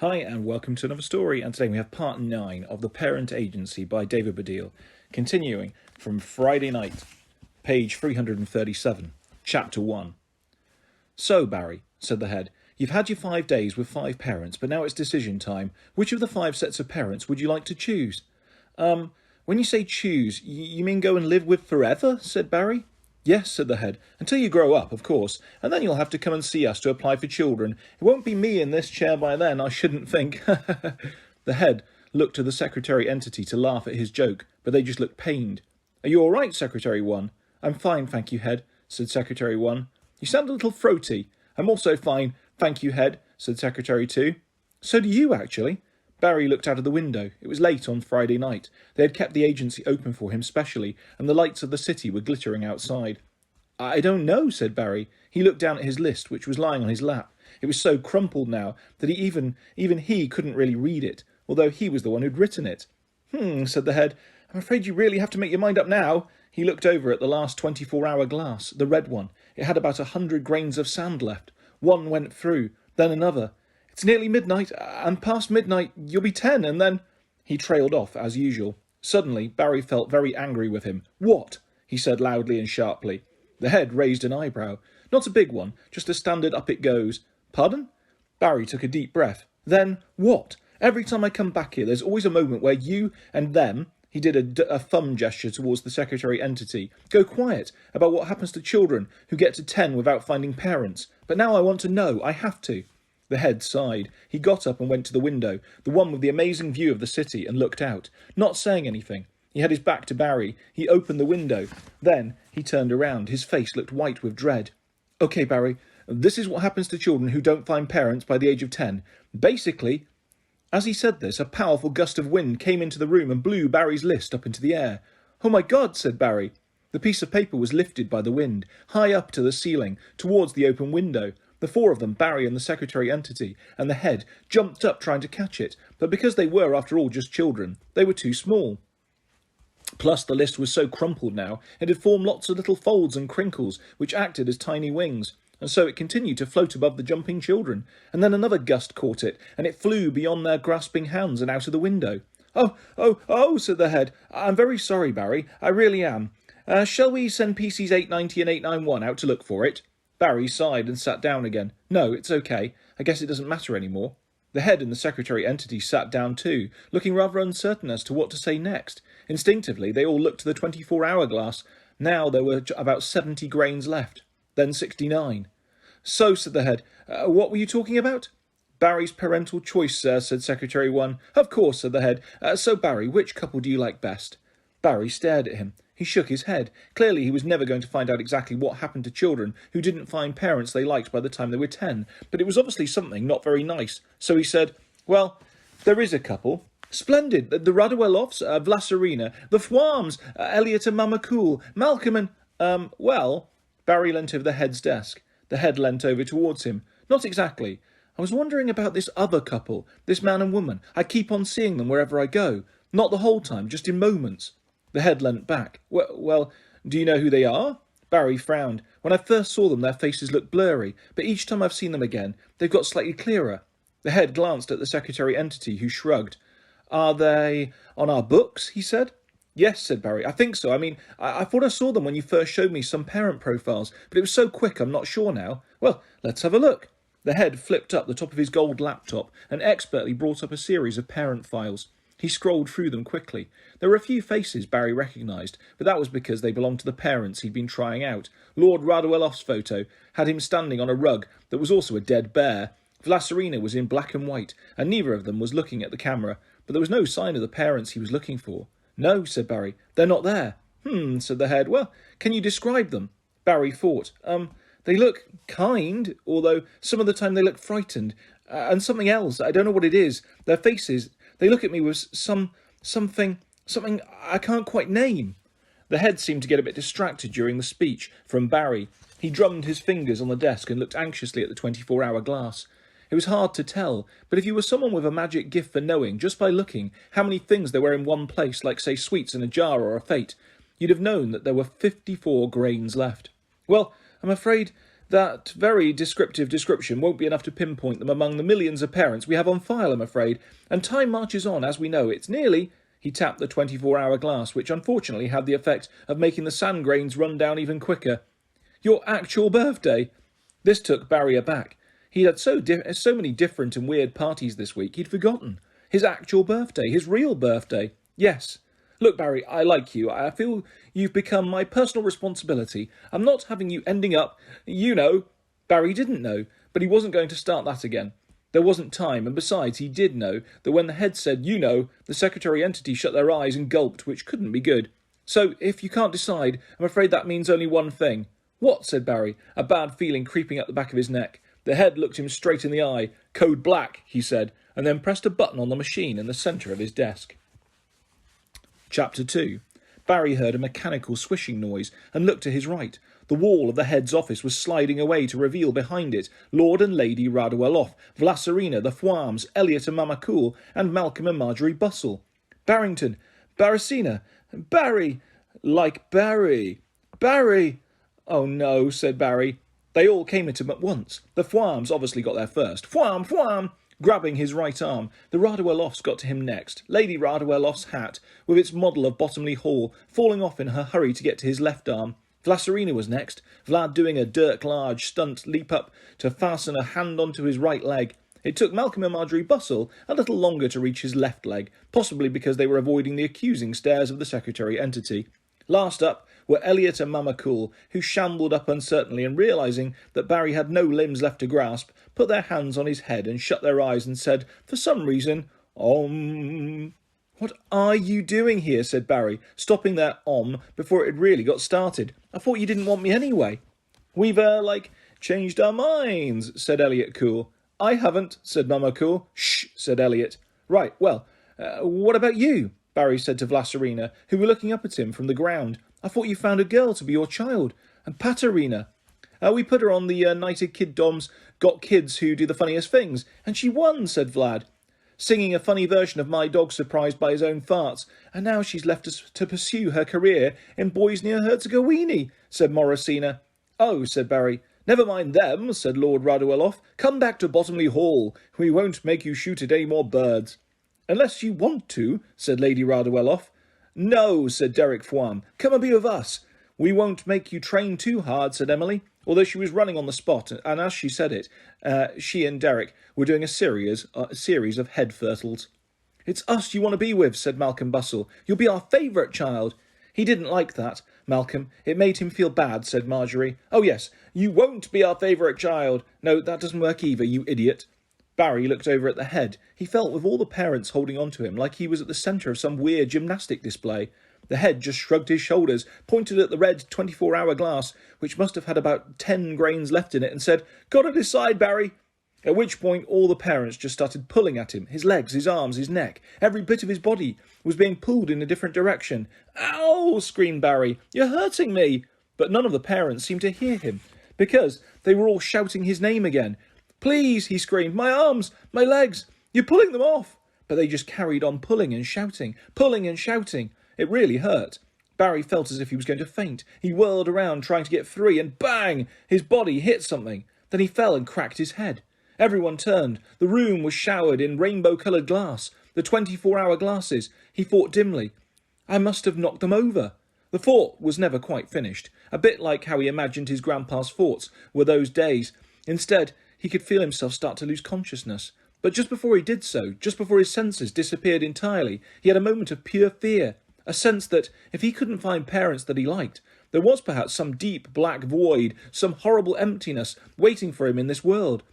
Hi and welcome to another story, and today we have part 9 of The Parent Agency by David Baddiel, continuing from Friday night, page 337, chapter 1. So, Barry, said the head, you've had your 5 days with 5 parents, but now it's decision time. Which of the 5 sets of parents would you like to choose? When you say choose, you mean go and live with forever? Said Barry. Yes, said the head, until you grow up, of course, and then you'll have to come and see us to apply for children. It won't be me in this chair by then, I shouldn't think. The head looked to the secretary entity to laugh at his joke, but they just looked pained. Are you all right, Secretary 1? I'm fine, thank you, Head, said Secretary 1. You sound a little throaty. I'm also fine, thank you, Head, said Secretary 2. So do you, actually. Barry looked out of the window. It was late on Friday night. They had kept the agency open for him specially, and the lights of the city were glittering outside. I don't know, said Barry. He looked down at his list, which was lying on his lap. It was so crumpled now that even he couldn't really read it, although he was the one who'd written it. Said the head. I'm afraid you really have to make your mind up now. He looked over at the last 24-hour glass, the red one. It had about 100 grains of sand left. One went through, then another. It's nearly midnight, and past midnight you'll be 10, and then... He trailed off, as usual. Suddenly, Barry felt very angry with him. What? He said loudly and sharply. The head raised an eyebrow. Not a big one, just a standard up it goes. Pardon? Barry took a deep breath. Then what? Every time I come back here, there's always a moment where you and them... He did a thumb gesture towards the secretary entity. Go quiet about what happens to children who get to 10 without finding parents. But now I want to know. I have to. The head sighed. He got up and went to the window, the one with the amazing view of the city, and looked out, not saying anything. He had his back to Barry. He opened the window. Then he turned around. His face looked white with dread. OK, Barry, this is what happens to children who don't find parents by the age of 10. Basically... As he said this, a powerful gust of wind came into the room and blew Barry's list up into the air. Oh my God, said Barry. The piece of paper was lifted by the wind, high up to the ceiling, towards the open window. The 4 of them, Barry and the secretary entity, and the head, jumped up trying to catch it, but because they were, after all, just children, they were too small. Plus, the list was so crumpled now, it had formed lots of little folds and crinkles, which acted as tiny wings. And so it continued to float above the jumping children, and then another gust caught it, and it flew beyond their grasping hands and out of the window. Oh, said the head. I'm very sorry, Barry. I really am. Shall we send PCs 890 and 891 out to look for it? Barry sighed and sat down again. No, it's okay. I guess it doesn't matter anymore. The head and the secretary entity sat down too, looking rather uncertain as to what to say next. Instinctively, they all looked to the 24-hour glass. Now there were about 70 grains left. Then 69. So, said the head, what were you talking about? Barry's parental choice, sir, said Secretary 1. Of course, said the head. So, Barry, which couple do you like best? Barry stared at him. He shook his head. Clearly he was never going to find out exactly what happened to children who didn't find parents they liked by the time they were 10, but it was obviously something not very nice. So he said, well, there is a couple. Splendid. The Radueloffs, Vlasarina, the Thwarms, Elliot and Mama Cool, Malcolm and... well... Barry leant over the head's desk. The head leant over towards him. Not exactly. I was wondering about this other couple, this man and woman. I keep on seeing them wherever I go. Not the whole time, just in moments. The head leant back. Well, do you know who they are? Barry frowned. When I first saw them, their faces looked blurry, but each time I've seen them again, they've got slightly clearer. The head glanced at the secretary entity, who shrugged. Are they on our books? He said. Yes, said Barry. I think so. I mean, I thought I saw them when you first showed me some parent profiles, but it was so quick I'm not sure now. Well, let's have a look. The head flipped up the top of his gold laptop and expertly brought up a series of parent files. He scrolled through them quickly. There were a few faces Barry recognised, but that was because they belonged to the parents he'd been trying out. Lord Radueloff's photo had him standing on a rug that was also a dead bear. Vlasarina was in black and white, and neither of them was looking at the camera, but there was no sign of the parents he was looking for. No, said Barry. They're not there. Said the head. Well, can you describe them? Barry thought. They look kind, although some of the time they look frightened. And something else, I don't know what it is. Their faces, they look at me with something I can't quite name. The head seemed to get a bit distracted during the speech from Barry. He drummed his fingers on the desk and looked anxiously at the 24-hour glass. It was hard to tell, but if you were someone with a magic gift for knowing, just by looking, how many things there were in one place, like, say, sweets in a jar or a fate, you'd have known that there were 54 grains left. Well, I'm afraid That very descriptive description won't be enough to pinpoint them among the millions of parents we have on file, I'm afraid, and time marches on as we know. It's nearly... He tapped the 24-hour glass, which unfortunately had the effect of making the sand grains run down even quicker. Your actual birthday? This took Barry aback. He had so many different and weird parties this week, he'd forgotten. His actual birthday, his real birthday. Yes. Look, Barry, I like you. I feel you've become my personal responsibility. I'm not having you ending up, you know. Barry didn't know, but he wasn't going to start that again. There wasn't time, and besides, he did know that when the head said, you know, the secretary entity shut their eyes and gulped, which couldn't be good. So, if you can't decide, I'm afraid that means only one thing. What? Said Barry, a bad feeling creeping up the back of his neck. The head looked him straight in the eye. Code black, he said, and then pressed a button on the machine in the centre of his desk. Chapter 2. Barry heard a mechanical swishing noise and looked to his right. The wall of the head's office was sliding away to reveal behind it Lord and Lady Radueloff, Vlasarina, the Fwams, Elliot and Mama Cool, and Malcolm and Marjorie Bustle. Barrington, Barricina, Barry, like Barry, Barry. Oh no, said Barry. They all came at him at once. The Fwams obviously got there first. Fwam, Fwam! Grabbing his right arm, the Radueloffs got to him next, Lady Radueloff's hat, with its model of Bottomley Hall, falling off in her hurry to get to his left arm. Vlasarina was next, Vlad doing a Dirk Large stunt leap up to fasten a hand onto his right leg. It took Malcolm and Marjorie Bustle a little longer to reach his left leg, possibly because they were avoiding the accusing stares of the secretary entity. Last up were Elliot and Mama Cool, who shambled up uncertainly and, realising that Barry had no limbs left to grasp, put their hands on his head and shut their eyes and said, for some reason, Om. What are you doing here? Said Barry, stopping their Om before it had really got started. I thought you didn't want me anyway. We've, changed our minds, said Elliot Cool. I haven't, said Mama Cool. Shh, said Elliot. Right, well, what about you? Barry said to Vlasarina, who were looking up at him from the ground. I thought you found a girl to be your child. And Patarina. We put her on the Knighted Kid Dom's Got Kids Who Do the Funniest Things, and she won, said Vlad, singing a funny version of My Dog Surprised by His Own Farts, and now she's left us to pursue her career in Bosnia-Herzegovina, said Morosina. Oh, said Barry. Never mind them, said Lord Radueloff. Come back to Bottomley Hall. We won't make you shoot at any more birds. Unless you want to, said Lady Radueloff. No, said Derek Fwam. Come and be with us. We won't make you train too hard, said Emily, although she was running on the spot, and as she said it, she and Derek were doing a series of head fertles. It's us you want to be with, said Malcolm Bustle. You'll be our favourite child. He didn't like that, Malcolm. It made him feel bad, said Marjorie. Oh yes, you won't be our favourite child. No, that doesn't work either, you idiot. Barry looked over at the head. He felt with all the parents holding on to him like he was at the centre of some weird gymnastic display. The head just shrugged his shoulders, pointed at the red 24-hour glass, which must have had about 10 grains left in it, and said, Gotta decide, Barry. At which point all the parents just started pulling at him. His legs, his arms, his neck, every bit of his body was being pulled in a different direction. Ow! Screamed Barry. You're hurting me! But none of the parents seemed to hear him, because they were all shouting his name again. Please, he screamed, my arms, my legs, you're pulling them off. But they just carried on pulling and shouting. It really hurt. Barry felt as if he was going to faint. He whirled around trying to get free, and bang! His body hit something. Then he fell and cracked his head. Everyone turned. The room was showered in rainbow-coloured glass, the 24-hour glasses. He thought dimly, I must have knocked them over. The thought was never quite finished, a bit like how he imagined his grandpa's thoughts were those days. Instead, he could feel himself start to lose consciousness. But just before he did so, just before his senses disappeared entirely, he had a moment of pure fear, a sense that, if he couldn't find parents that he liked, there was perhaps some deep black void, some horrible emptiness waiting for him in this world.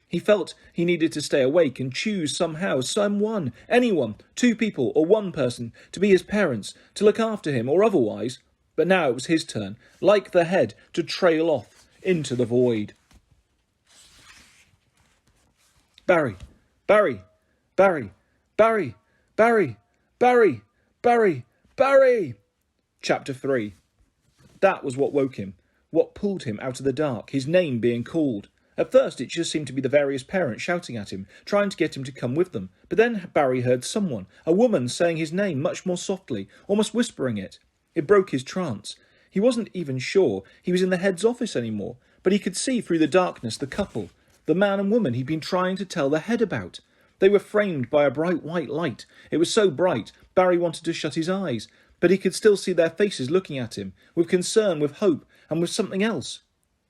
He felt he needed to stay awake and choose somehow, someone, anyone, 2 people or 1 person, to be his parents, to look after him or otherwise. But now it was his turn, like the head, to trail off into the void. Barry, Barry, Barry, Barry, Barry, Barry, Barry, Barry. Chapter 3. That was what woke him, what pulled him out of the dark, his name being called. At first it just seemed to be the various parents shouting at him, trying to get him to come with them. But then Barry heard someone, a woman, saying his name much more softly, almost whispering it. It broke his trance. He wasn't even sure he was in the head's office anymore. but he could see through the darkness the couple, the man and woman he'd been trying to tell the head about. They were framed by a bright white light. It was so bright, Barry wanted to shut his eyes, but he could still see their faces looking at him, with concern, with hope, and with something else.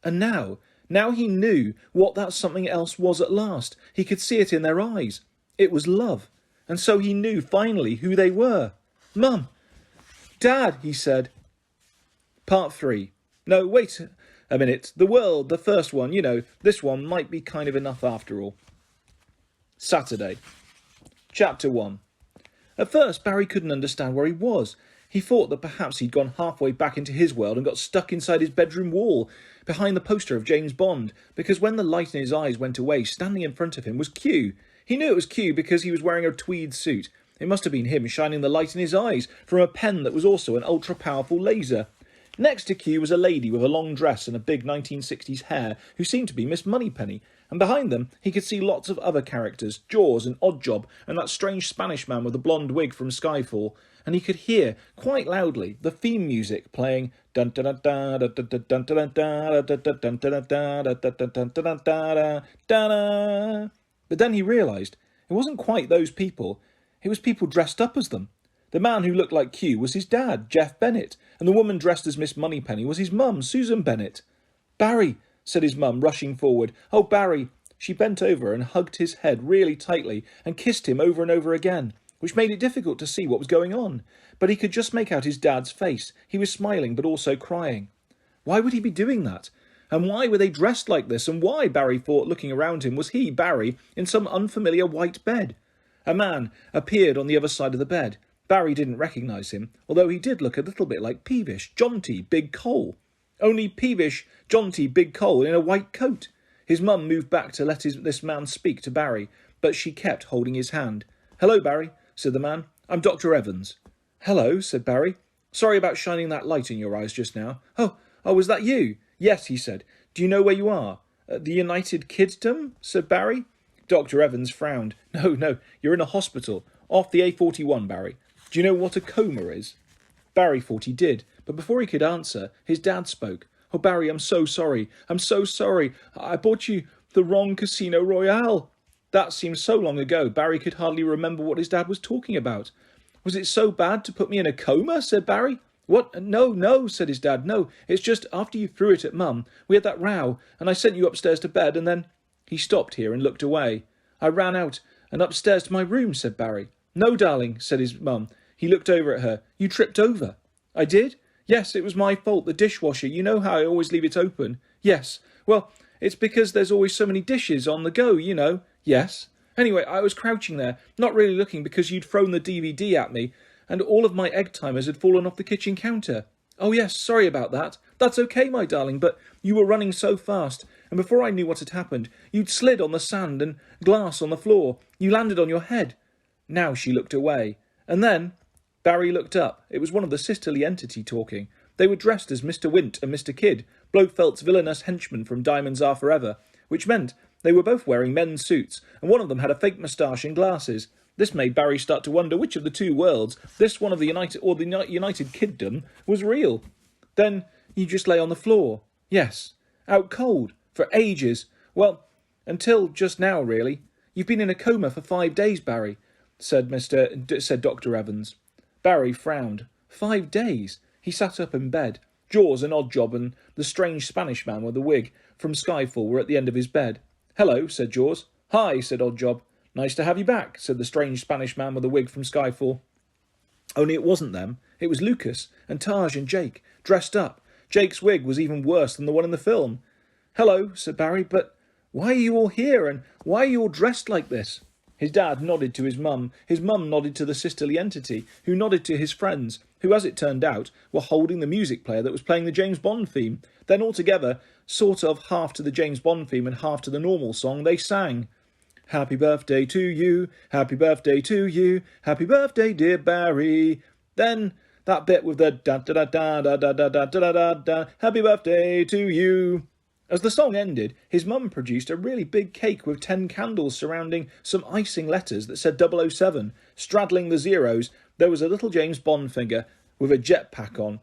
And now he knew what that something else was at last. He could see it in their eyes. It was love. And so he knew finally who they were. "Mum! Dad!" he said. Part 3. No, wait a minute. The world, the first one, this one might be kind of enough after all. Saturday. Chapter 1. At first, Barry couldn't understand where he was. He thought that perhaps he'd gone halfway back into his world and got stuck inside his bedroom wall, behind the poster of James Bond, because when the light in his eyes went away, standing in front of him was Q. He knew it was Q because he was wearing a tweed suit. It must have been him shining the light in his eyes from a pen that was also an ultra-powerful laser. Next to Q was a lady with a long dress and a big 1960s hair who seemed to be Miss Moneypenny, and behind them he could see lots of other characters, Jaws and Oddjob and that strange Spanish man with the blonde wig from Skyfall, and he could hear, quite loudly, the theme music playing dun dun dun dun dun dun dun dun dun dun dun dun. But then he realised it wasn't quite those people, it was people dressed up as them. The man who looked like Q was his dad, Jeff Bennett, and the woman dressed as Miss Moneypenny was his mum, Susan Bennett. "Barry," said his mum, rushing forward. "Oh, Barry." She bent over and hugged his head really tightly and kissed him over and over again, which made it difficult to see what was going on. But he could just make out his dad's face. He was smiling but also crying. Why would he be doing that? And why were they dressed like this? And why, Barry thought, looking around him, was he, Barry, in some unfamiliar white bed? A man appeared on the other side of the bed. Barry didn't recognise him, although he did look a little bit like Peevish, jaunty, Big Cole. Only Peevish, jaunty, Big Cole in a white coat. His mum moved back to let this man speak to Barry, but she kept holding his hand. "Hello, Barry," said the man. "I'm Dr. Evans." "Hello," said Barry. "Sorry about shining that light in your eyes just now." Oh, was that you?" "Yes," he said. "Do you know where you are?" "The United Kidsdom?" said Barry. Dr. Evans frowned. No, you're in a hospital, off the A41, Barry. Do you know what a coma is?" Barry thought he did, but before he could answer, his dad spoke. "Oh, Barry, I'm so sorry. I'm so sorry. I bought you the wrong Casino Royale." That seemed so long ago, Barry could hardly remember what his dad was talking about. "Was it so bad to put me in a coma?" said Barry. "What? No, said his dad. "No, it's just after you threw it at Mum, we had that row, and I sent you upstairs to bed, and then—" He stopped here and looked away. "I ran out and upstairs to my room," said Barry. "No, darling," said his mum. He looked over at her. "You tripped over." "I did?" "Yes, it was my fault, the dishwasher. You know how I always leave it open." "Yes. Well, it's because there's always so many dishes on the go, you know." "Yes." "Anyway, I was crouching there, not really looking because you'd thrown the DVD at me, and all of my egg timers had fallen off the kitchen counter." "Oh yes, sorry about that." "That's okay, my darling, but you were running so fast, and before I knew what had happened, you'd slid on the sand and glass on the floor. You landed on your head." Now she looked away. And then Barry looked up. It was one of the sisterly entity talking. They were dressed as Mr. Wint and Mr. Kidd, Blofeld's villainous henchmen from Diamonds Are Forever, which meant they were both wearing men's suits, and one of them had a fake moustache and glasses. This made Barry start to wonder which of the two worlds, this one of the United Kiddom, was real. "Then you just lay on the floor?" "Yes." "Out cold? For ages?" "Well, until just now, really." "You've been in a coma for 5 days, Barry," said Dr. Evans. Barry frowned. 5 days? He sat up in bed. Jaws and Oddjob and the strange Spanish man with the wig from Skyfall were at the end of his bed. "Hello," said Jaws. "Hi," said Oddjob. "Nice to have you back," said the strange Spanish man with the wig from Skyfall. Only it wasn't them. It was Lucas and Taj and Jake, dressed up. Jake's wig was even worse than the one in the film. "Hello," said Barry, "but why are you all here, and why are you all dressed like this?" His dad nodded to his mum nodded to the sisterly entity, who nodded to his friends, who, as it turned out, were holding the music player that was playing the James Bond theme. Then altogether, sort of half to the James Bond theme and half to the normal song, they sang. "Happy birthday to you, happy birthday to you, happy birthday, dear Barry." Then that bit with the da-da-da-da-da-da-da-da-da-da, happy birthday to you. As the song ended, his mum produced a really big cake with 10 candles surrounding some icing letters that said 007. Straddling the zeros, there was a little James Bond figure with a jetpack on.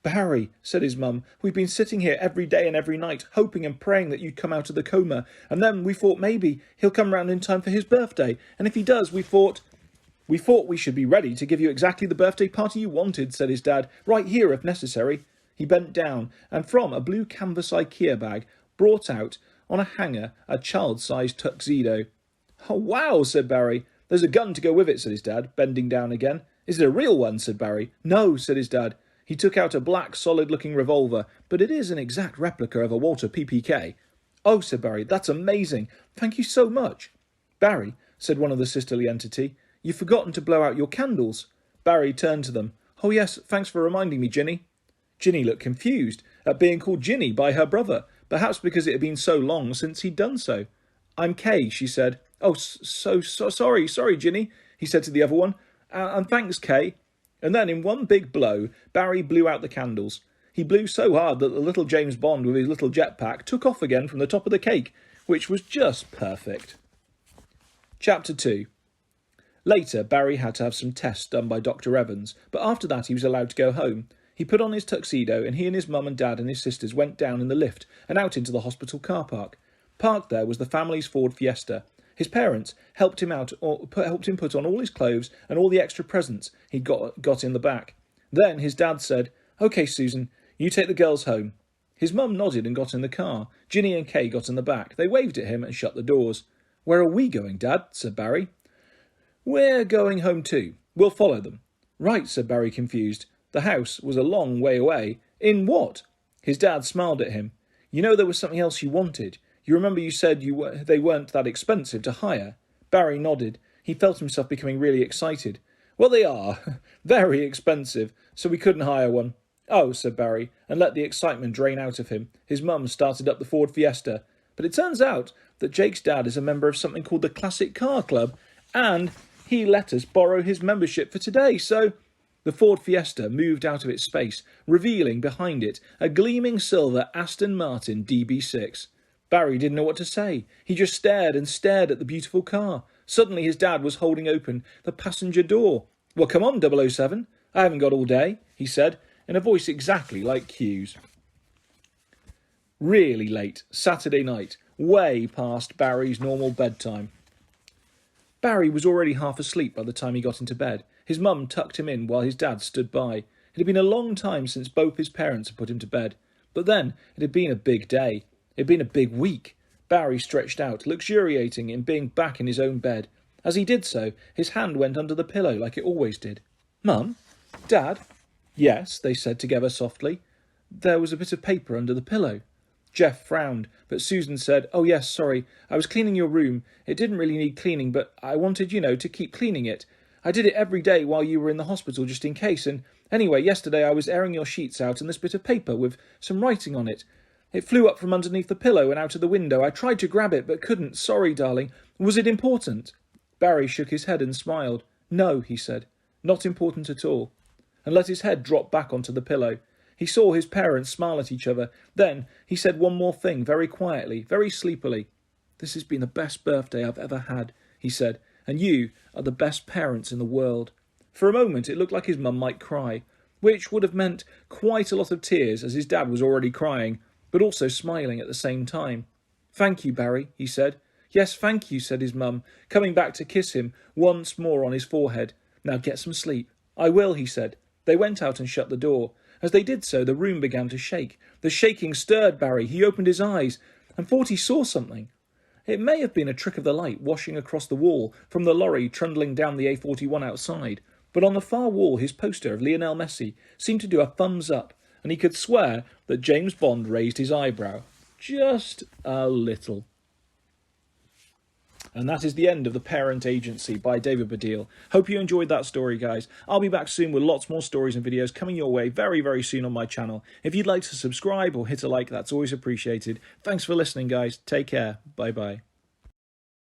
Barry, said his mum, we've been sitting here every day and every night, hoping and praying that you'd come out of the coma, and then we thought maybe he'll come round in time for his birthday, and if he does, we thought we should be ready to give you exactly the birthday party you wanted, said his dad, right here if necessary. He bent down, and from a blue canvas IKEA bag, brought out, on a hanger, a child-sized tuxedo. Oh, wow, said Barry. There's a gun to go with it, said his dad, bending down again. Is it a real one, said Barry. No, said his dad. He took out a black, solid-looking revolver, but it is an exact replica of a Walter PPK. Oh, said Barry, that's amazing. Thank you so much. Barry, said one of the sisterly entity, you've forgotten to blow out your candles. Barry turned to them. Oh, yes, thanks for reminding me, Ginny. Ginny looked confused at being called Ginny by her brother, perhaps because it had been so long since he'd done so. I'm Kay, she said. Oh, so sorry, Ginny, he said to the other one. And thanks, Kay. And then, in one big blow, Barry blew out the candles. He blew so hard that the little James Bond with his little jetpack took off again from the top of the cake, which was just perfect. Chapter 2. Later, Barry had to have some tests done by Dr. Evans, but after that he was allowed to go home. He put on his tuxedo, and he and his mum and dad and his sisters went down in the lift and out into the hospital car park. Parked there was the family's Ford Fiesta. His parents helped him put on all his clothes and all the extra presents he'd got in the back. Then his dad said, OK, Susan, you take the girls home. His mum nodded and got in the car. Ginny and Kay got in the back. They waved at him and shut the doors. Where are we going, Dad? Said Barry. We're going home too. We'll follow them. Right, said Barry, confused. The house was a long way away. In what? His dad smiled at him. You know there was something else you wanted. You remember you said they weren't that expensive to hire? Barry nodded. He felt himself becoming really excited. Well, they are. Very expensive, so we couldn't hire one. Oh, said Barry, and let the excitement drain out of him. His mum started up the Ford Fiesta. But it turns out that Jake's dad is a member of something called the Classic Car Club, and he let us borrow his membership for today, so... The Ford Fiesta moved out of its space, revealing behind it a gleaming silver Aston Martin DB6. Barry didn't know what to say. He just stared and stared at the beautiful car. Suddenly his dad was holding open the passenger door. Well, come on, 007. I haven't got all day, he said, in a voice exactly like Q's. Really late, Saturday night, way past Barry's normal bedtime. Barry was already half asleep by the time he got into bed. His mum tucked him in while his dad stood by. It had been a long time since both his parents had put him to bed. But then it had been a big day. It had been a big week. Barry stretched out, luxuriating in being back in his own bed. As he did so, his hand went under the pillow like it always did. Mum? Dad? Yes, they said together softly. There was a bit of paper under the pillow. Jeff frowned, but Susan said, Oh yes, sorry, I was cleaning your room. It didn't really need cleaning, but I wanted, to keep cleaning it. I did it every day while you were in the hospital just in case, and anyway, yesterday I was airing your sheets out and this bit of paper with some writing on it. It flew up from underneath the pillow and out of the window. I tried to grab it, but couldn't. Sorry, darling. Was it important? Barry shook his head and smiled. No, he said. Not important at all. And let his head drop back onto the pillow. He saw his parents smile at each other. Then he said one more thing, very quietly, very sleepily. This has been the best birthday I've ever had, he said, and you are the best parents in the world. For a moment it looked like his mum might cry, which would have meant quite a lot of tears as his dad was already crying, but also smiling at the same time. Thank you, Barry, he said. Yes, thank you, said his mum, coming back to kiss him once more on his forehead. Now get some sleep. I will, he said. They went out and shut the door. As they did so, the room began to shake. The shaking stirred Barry. He opened his eyes and thought he saw something. It may have been a trick of the light washing across the wall from the lorry trundling down the A41 outside, but on the far wall his poster of Lionel Messi seemed to do a thumbs up, and he could swear that James Bond raised his eyebrow. Just a little. And that is the end of The Parent Agency by David Baddiel. Hope you enjoyed that story, guys. I'll be back soon with lots more stories and videos coming your way very, very soon on my channel. If you'd like to subscribe or hit a like, that's always appreciated. Thanks for listening, guys. Take care. Bye-bye.